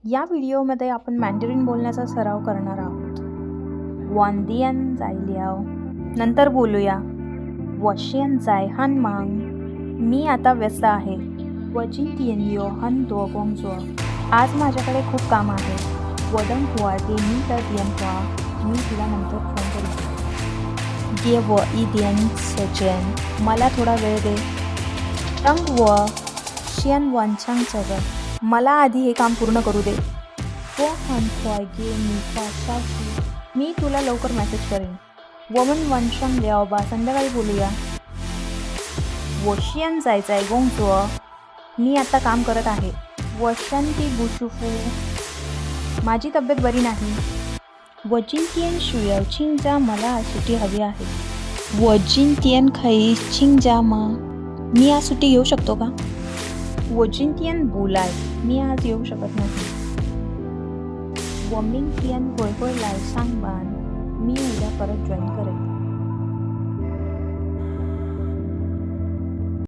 या व्हिडिओमध्ये आपण मॅन्डरिन बोलण्याचा सराव करणार आहोत. वांदियन जायल्याव नंतर बोलूया. वशियन जाय हान मांग मी आता व्यस्त आहे. वजिंतियन हन दोगोंगजो आज माझ्याकडे खूप काम आहे. वदंग हुआ गे मी तर दियन हुआ मी तुला नंतर फोन करेन. गे व इदियन सजेन मला थोडा वेळ दे. टंग व शियन वनचांग चगन मला आधी हे काम पूर्ण करू दे. वो हन हुआ गे मी शाशी मी तुला लवकर मेसेज करेन. वमन वनशंग ल्याओबा संध्याकाळी बोलूया. वशियन जायचंय गोंगजो मी आता काम करत आहे. वशंती बुशुफू माझी तब्येत बरी नाही. वजिंतियन शुयाव चिंगजा मला आज सुट्टी हवी आहे. वजिंतियन खई चिंगजा मा मी आज सुट्टी घेऊ शकतो का? वजिंतियन बुलाय मी आज येऊ शकत नाही. वमिंगतियन होय होय लाय सांगबान मी उद्या परत जॉईन करेन.